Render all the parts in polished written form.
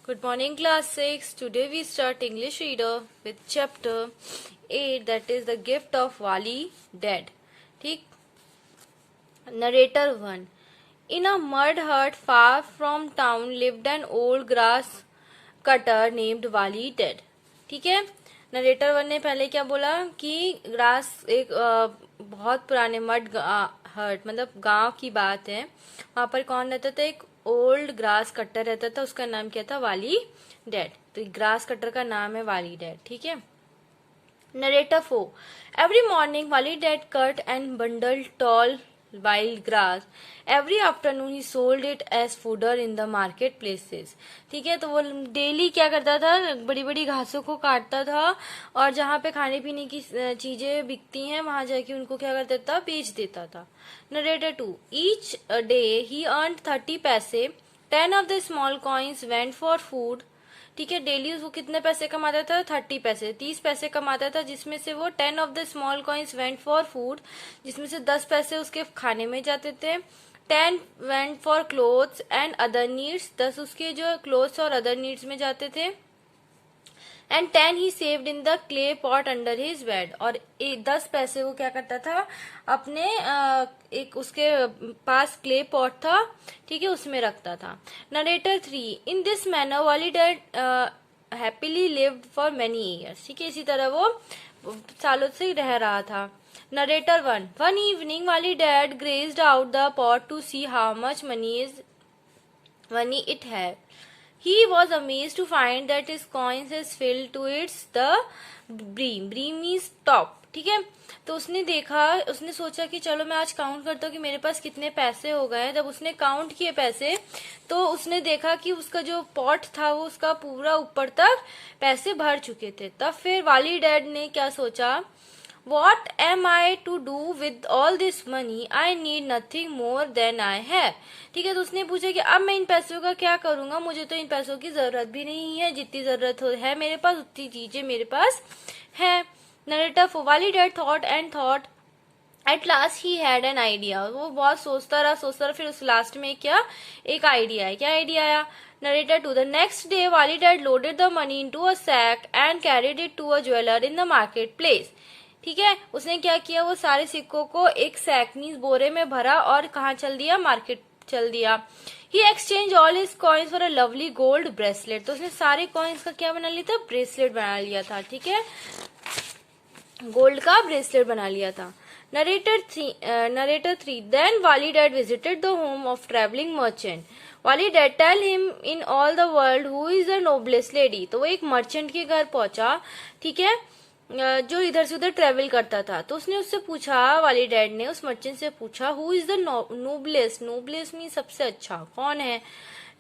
Good morning, class 6. Today we start English reader with chapter 8, that is the gift of Wali dead. ठीक. Narrator 1. In a mud hut far from town lived an old grass cutter named Wali dead. ठीक है. Narrator one ने पहले क्या बोला कि grass एक बहुत पुराने मड हट मतलब गांव की बात है. वहां पर कौन रहता था? एक ओल्ड ग्रास कटर रहता था. उसका नाम क्या था? वाली डेड. तो ग्रास कटर का नाम है वाली डेड. ठीक है. Narrator 4. Every morning Wali Dad cut and bundle tall wild grass. Every afternoon he sold it as fodder in the market places. ठीक है. तो वो डेली क्या करता था? बड़ी बड़ी घासों को काटता था और जहाँ पे खाने पीने की चीजें बिकती हैं वहां जाके उनको क्या कर देता? बेच देता था. Narrator 2. Each day he earned 30 पैसे. 10 of the small coins went for food. ठीक है. डेली उसको कितने पैसे कमाता था? 30 पैसे, 30 पैसे कमाता था, जिसमें से वो 10 of the small coins went for food, जिसमें से 10 पैसे उसके खाने में जाते थे. 10 went for clothes and other needs, 10 उसके जो क्लोथ्स और अदर नीड्स में जाते थे. And 10 he saved in the clay pot under his bed. और 10 पैसे वो क्या करता था? अपने एक उसके पास क्ले पॉट था, ठीक है, उसमें रखता था. नरेटर 3. इन दिस मैनर वाली dead happily lived for many years. ठीक है. इसी तरह वो सालों से रह रहा था. Narrator 1. One evening Wali Dad grazed out the pot to see how much money it had. He was amazed to find that his coins is filled to its the brim. Brim is top. ठीक है. तो उसने सोचा कि चलो मैं आज count करता हूँ कि मेरे पास कितने पैसे हो गए. जब उसने काउंट किए पैसे तो उसने देखा कि उसका जो पॉट था वो उसका पूरा ऊपर तक पैसे भर चुके थे. तब फिर वाली डैड ने क्या सोचा? What am I to do with all this money? I need nothing more than I have. ठीक है. तो उसने पूछा कि अब मैं इन पैसों का क्या करूंगा? मुझे तो इन पैसों की जरूरत भी नहीं है. जितनी जरूरत है मेरे पास उतनी चीजें मेरे पास है. नरेटर 4. वाली dad thought and thought. At last he had an idea. वो बहुत सोचता रहा. फिर उस लास्ट में क्या एक आइडिया है. क्या आइडिया आया? Narrator 2. The next day Wali Dad loaded the money into a sack and carried it to a jeweller in the market place. ठीक है. उसने क्या किया? वो सारे सिक्कों को एक सैक मींस बोरे में भरा और कहाँ चल दिया? मार्केट चल दिया. He exchange all his coins for a lovely gold bracelet. तो उसने सारे कॉइन्स का क्या बना लिया था? ब्रेसलेट बना लिया था. ठीक है. गोल्ड का ब्रेसलेट बना लिया था. Narrator 3. Then Wali Dad visited the home of travelling merchant. Wali Dad tell him in all the world who is the noblest lady. तो वो एक मर्चेंट के घर पहुंचा. ठीक है. जो इधर से उधर ट्रेवल करता था. तो उसने उससे पूछा, वाली डैड ने उस मर्चेंट से पूछा, who is the noblest. Noblest mean सबसे अच्छा कौन है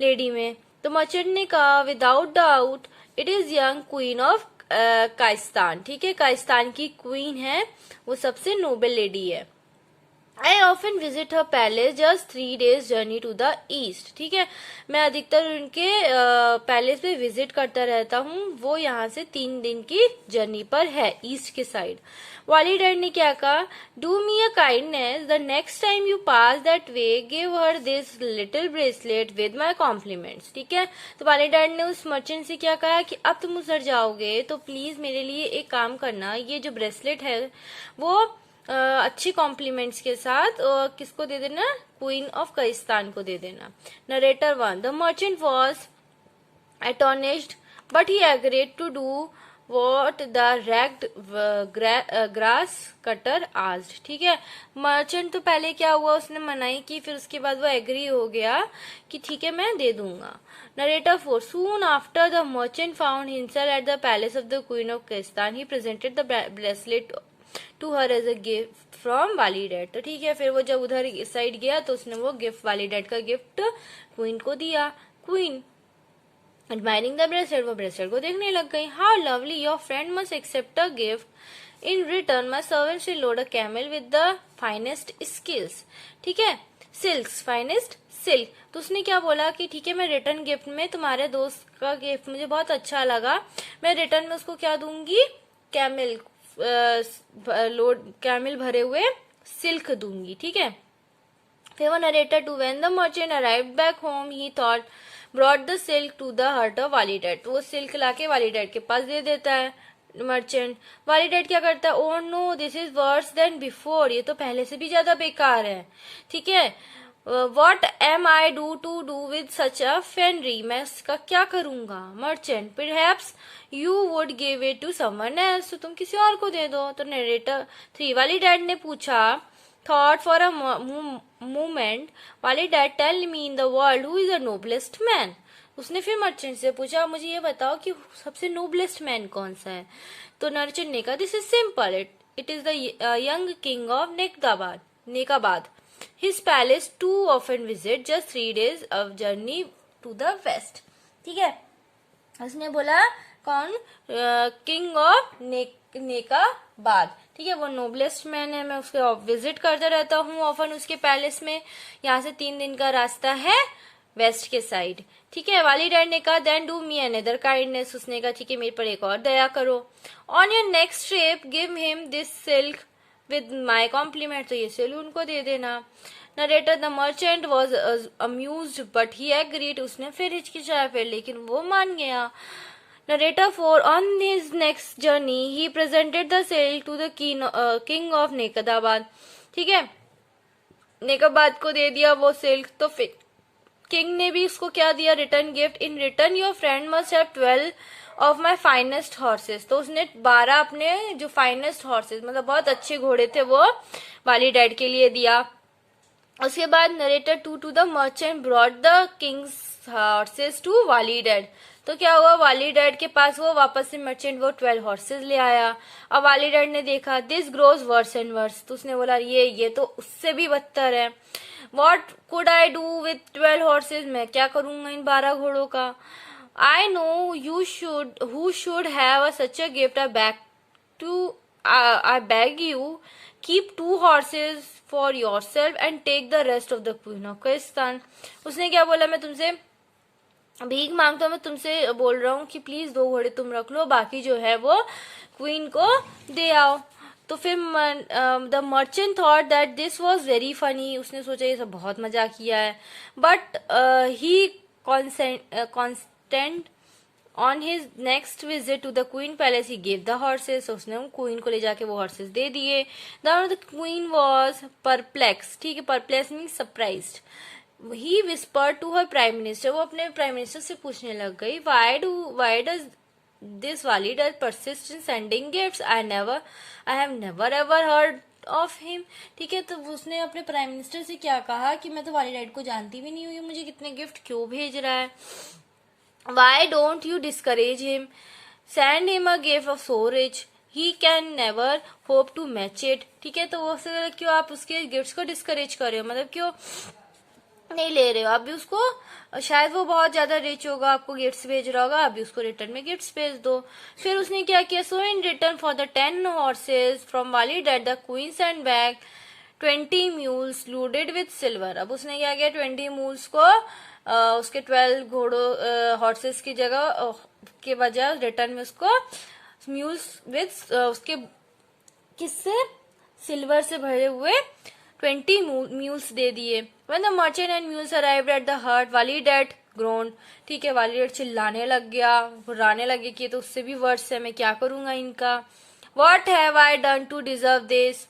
लेडी में? तो मर्चेंट ने कहा, without doubt it is young queen of Khaistan. ठीक है. काइस्तान की क्वीन है, वो सबसे नोबल लेडी है. I often visit her palace just 3 days journey to the east. ठीक है. मैं अधिकतर उनके पैलेस पे विजिट करता रहता हूँ. वो यहाँ से 3 दिन की जर्नी पर है, ईस्ट के साइड. वाली डैड ने क्या कहा? Do me a kindness. The next time you pass that way give her this little bracelet with my compliments. ठीक है. तो वाली डैड ने उस मर्चेंट से क्या कहा कि अब तुम उधर जाओगे तो प्लीज मेरे लिए एक काम करना, ये जो ब्रेसलेट है वो अच्छी कॉम्प्लीमेंट्स के साथ किसको दे देना? क्वीन ऑफ काइस्तान को दे देना. Narrator 1. The merchant was astonished but he agreed to do what the ragged grass cutter asked. ठीक है. मर्चेंट तो पहले क्या हुआ, उसने मनाई की, फिर उसके बाद वो एग्री हो गया कि ठीक है मैं दे दूंगा. Narrator 4. Soon after the merchant found himself at the palace of the queen of Khaistan. He presented the bracelet to her as a gift from Wali Dad. तो ठीक है. फिर वो जब उधर इस साइड गया तो उसने वो गिफ्ट वाली डैड का गिफ्ट क्वीन को दिया. क्वीन एडमायरिंग द ब्रेसलेट, वो ब्रेसलेट को देखने लग गई. How lovely, your friend must accept a gift. In return my servant will load a camel with the finest skills. ठीक है. Silks, finest silk. तो उसने क्या बोला कि ठीक है मैं रिटर्न गिफ्ट में तुम्हारे दोस्त का गिफ्ट मुझे बहुत अच्छा लगा, मैं रिटर्न में उसको क्या दूंगी? कैमल कैमल भरे हुए सिल्क दूंगी. ठीक है. फिर वो narrator 2. When the merchant arrived back home he thought brought the silk to the hut of Wali Dad, तो वो सिल्क लाके वाली डैड के पास दे देता है मर्चेंट। वाली डैड क्या करता है, oh no this is worse than before, ये तो पहले से भी ज्यादा बेकार है। ठीक है, what am I do to do with such a finery, मैं इसका क्या करूंगा। Merchant, perhaps you would give it to someone else, तो तुम किसी और को दे दो। तो नरेटर 3, वाली डैड ने पूछा, thought for a moment, Wali Dad tell me in the world who is the noblest man. उसने फिर मर्चेंट से पूछा, मुझे ये बताओ कि सबसे नोबलेस्ट मैन कौन सा है। तो मर्चेंट ने कहा, this is simple, it is the young king of Nekabad. His palace too often visit, just 3 days of journey to the west। ठीक है, उसने बोला कौन, किंग ऑफ नेकाबाद। ठीक है, वो नोबलेस्ट मैन है, मैं उसके विजिट करता रहता हूँ ऑफन उसके पैलेस में। यहाँ से 3 दिन का रास्ता है वेस्ट के साइड। ठीक है, वाली डैड ने कहा, then do me another kindness, उसने कहा ठीक है मेरे पर एक और दया करो। On your next trip give him this silk with my compliment, तो ये सिल्क उनको दे देना। Narrator, the merchant was amused but he agreed, उसने फिर हिचकिचाया फिर लेकिन वो मान गया। Narrator 4, on his next journey he presented the silk to the king of Nekabad. ठीक है, नेकाबाद को दे दिया वो सिल्क, तो फिर किंग ने भी उसको क्या दिया, return gift. In return your friend must have 12 of my finest horses, तो उसने 12 अपने जो फाइनेस्ट हॉर्सेस मतलब बहुत अच्छे घोड़े थे वो वाली डैड के लिए दिया। उसके बाद narrator 2, to the merchant brought the king's horses to Wali Dad, तो क्या हुआ, वाली डैड के पास वो वापस से मर्चेंट वो 12 हॉर्सेस ले आया। अब वाली डैड ने देखा, this grows worse and worse, तो उसने बोला ये तो उससे भी बदतर है। What could I do with 12 horses, मैं क्या करूंगा इन 12 घोड़ों का। I know you should who should have such a gift, I beg you keep 2 horses for yourself and take the rest of the queen of Khaistan. उसने क्या बोला, मैं तुमसे भीख मांगता हूँ, मैं तुमसे बोल रहा हूँ कि प्लीज 2 घोड़े तुम रख लो, बाकी जो है वो क्वीन को दे आओ। तो फिर the merchant thought that this was very funny, उसने सोचा ये सब बहुत मजा किया है। But he constant on his next visit to the queen palace he gave the horses, उसने क्वीन को ले जाके वो हॉर्सेस दे दिए। द क्वीन वॉज परप्लेक्स, ठीक है, perplex mean surprised. He whispered to her prime minister, वो अपने प्राइम मिनिस्टर से पूछने लग गई, why does this Wali does persist in sending gifts, I have never ever heard of him. ठीक है, तो उसने अपने प्राइम मिनिस्टर से क्या कहा कि मैं तो वाली डैड को जानती भी नहीं हुई, मुझे कितने गिफ्ट क्यों भेज रहा है। Why don't you discourage him, send him a gift of so rich he can never hope to match it. ठीक है, तो वो क्यों आप उसके गिफ्ट्स को डिस्करेज कर रहे हो, मतलब क्यों नहीं ले रहे हो। अभी उसको शायद वो बहुत ज्यादा रिच होगा, आपको गिफ्ट्स भेज रहा होगा, अभी उसको रिटर्न में गिफ्ट्स भेज दो। फिर उसने क्या किया, so in return for the 10 horses from Wali Dad the queen send back 20 mules loaded with silver. अब उसने क्या किया, 20 म्यूल्स को उसके 12 घोड़ों हॉर्सेस की जगह के बजाय रिटर्न में उसको म्यूल्स विथ उसके किससे सिल्वर से भरे हुए 20 mules दे दिए। When the merchant and mules arrived at the hut, वाली डैड groaned। ठीक है, वाली डैड चिल्लाने लग गया, घुराने लगे कि ये तो उससे भी वर्स है, मैं क्या करूंगा इनका। What have I done to deserve this?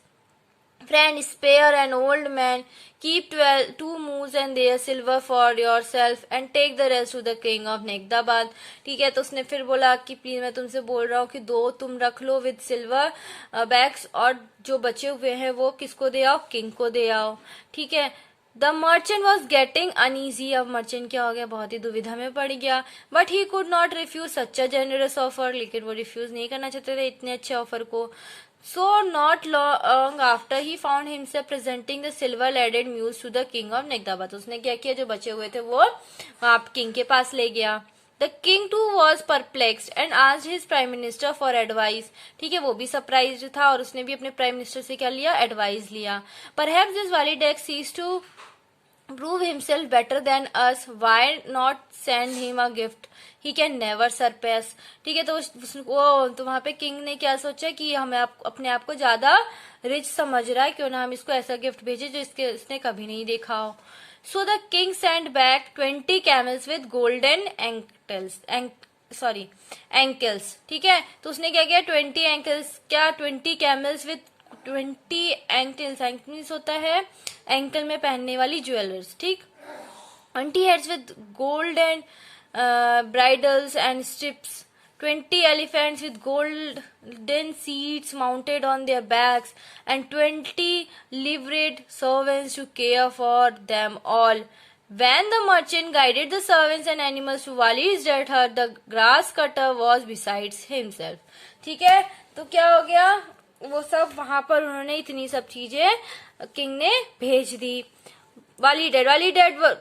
Friend, spare an old man, keep 2 mules and their silver for yourself and take the rest to the king of नेकदाबाद। ठीक है, तो उसने फिर बोला कि प्लीज मैं तुमसे बोल रहा हूँ कि 2 तुम रख लो विद सिल्वर बैग्स, और जो बचे हुए हैं वो किसको दे आओ, किंग को दे आओ। ठीक है, the merchant was getting uneasy, अब मर्चेंट क्या हो गया, बहुत ही दुविधा में पड़ गया। But he could not refuse such a generous offer, लेकिन वो रिफ्यूज नहीं करना चाहते थे इतने अच्छे ऑफर को। So not long after he found himself presenting the silver-laden mules to the king of नेकदाबाद। उसने क्या किया, जो बचे हुए थे वो वहां किंग के पास ले गया। The king too was perplexed and asked his prime minister for advice। ठीक है, वो भी सरप्राइज्ड था और उसने भी अपने प्राइम मिनिस्टर से क्या लिया, एडवाइस लिया। Perhaps this Walidek ceased to prove himself better than us, why not send him a gift he can never surpass। ठीक है, तो वहां पे किंग ने क्या सोचा कि हमें अपने आप को ज्यादा रिच समझ रहा है, क्यों ना हम इसको ऐसा गिफ्ट भेजे जो इसने कभी नहीं देखा हो। So the king send back 20 camels with golden ankles. ठीक है, तो उसने क्या किया, 20 एंकल्स, क्या 20 कैमल्स विद 20 एंकल्स, एंकल्स होता है एंकल में पहनने वाली ज्वेलर्स, ठीक। 20 heads with golden bridles and strips, 20 elephants with golden seats mounted on their backs, and 20 liveried servants to care for them all. When the merchant guided the servants and animals to Wali's dead hut, the grass cutter was besides himself. ठीक है, तो क्या हो गया, वो सब वहां पर उन्होंने इतनी सब चीजें किंग ने भेज दी। वाली dead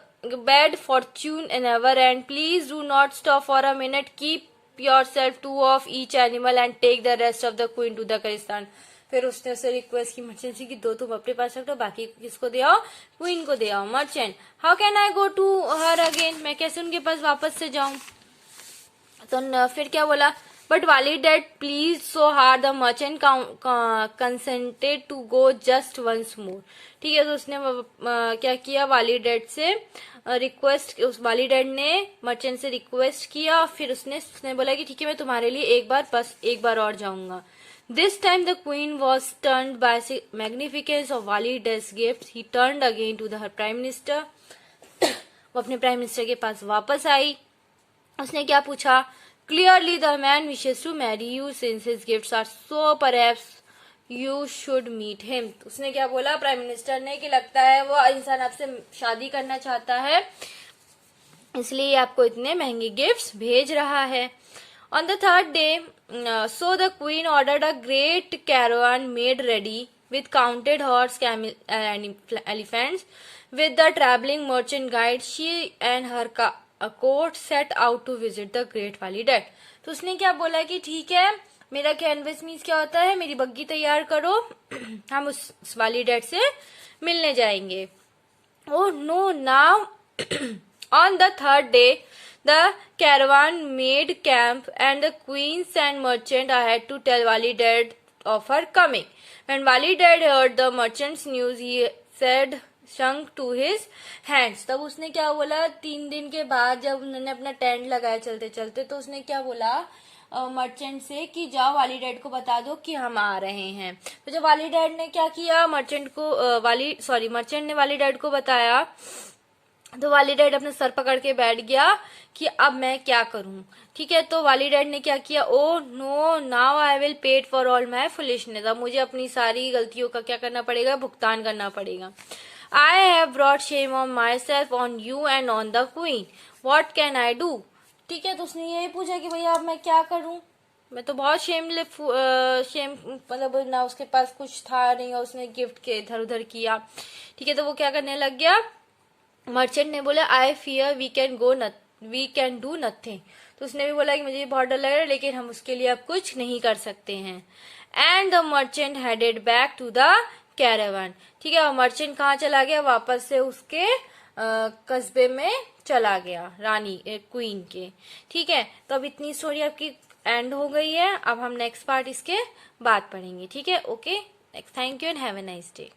bad fortune never end. Please do not stop for a minute. Keep yourself 2 of each animal and take the rest of the queen to the Karistan. फिर उसने उससे रिक्वेस्ट की मर्चेंट से कि 2 तुम अपने पास रख लो, बाकी किसको दे आओ, क्वीन को दे आओ। Merchant, how can I go to her again, मैं कैसे उनके पास वापस से जाऊं। तो फिर क्या बोला, but Wali Dad please so hard, the merchant consented to go just once more. ठीक है, तो उसने क्या किया, वाली डेड से रिक्वेस्ट, उस वाली डेड ने मर्चेंट से रिक्वेस्ट किया, फिर उसने बोला कि ठीक है मैं तुम्हारे लिए एक बार और जाऊंगा। This time the queen was turned by magnificence of Wali Dad's gift, he turned again to the prime minister. वो अपने प्राइम मिनिस्टर के पास वापस आई। उसने क्या पूछा, clearly the man wishes to marry you since his gifts are so perhaps you should meet him. उसने क्या बोला प्राइम मिनिस्टर ने कि लगता है वो इंसान आपसे शादी करना चाहता है, इसलिए आपको इतने महंगे गिफ्ट्स भेज रहा है। On the third day, so the queen ordered a great caravan made ready with counted horse, camel, and elephants. With the traveling merchant guide, she and her court set out to visit the great Wali Dad. तो उसने क्या बोला कि ठीक है, मेरा canvas means क्या होता है, मेरी बग्गी तैयार करो, हम उस वाली डैड से मिलने जाएंगे। Oh no, now on the third day, the caravan made camp and the queens and merchant had to tell Wali Dad of her coming. When Wali Dad heard the merchant's news, he said shrunk to his hands. तब उसने क्या बोला, 3 दिन के बाद जब उन्होंने अपना टेंट लगाया चलते चलते, तो उसने क्या बोला मर्चेंट से कि जाओ वाली डैड को बता दो कि हम आ रहे हैं। तो जब वाली डैड ने क्या किया, मर्चेंट ने वाली डैड को बताया, तो वाली डैड अपना सर पकड़ के बैठ गया कि अब मैं क्या करूं। ठीक है, तो वाली डैड ने क्या किया, oh no, now I will paid for all my foolishness, अब मुझे अपनी सारी गलतियों का क्या करना पड़ेगा, भुगतान करना पड़ेगा। I have brought shame on my self, on you and on the queen, what can I do. ठीक है, तो उसने यही पूछा कि भैया अब मैं क्या करूं, मैं तो बहुत शेम मतलब ना उसके पास कुछ था नहीं और उसने गिफ्ट के इधर उधर किया। ठीक है, तो वो क्या करने लग गया, मर्चेंट ने बोला I fear we can do nothing. तो उसने भी बोला कि मुझे बहुत डर लग रहा है लेकिन हम उसके लिए अब कुछ नहीं कर सकते हैं। And the merchant headed back to the caravan. ठीक है, और मर्चेंट कहाँ चला गया, वापस से उसके कस्बे में चला गया, रानी क्वीन के। ठीक है, तो अब इतनी स्टोरी आपकी एंड हो गई है। अब हम नेक्स्ट पार्ट इसके बाद पढ़ेंगे। ठीक है, okay, thank you and have a nice day.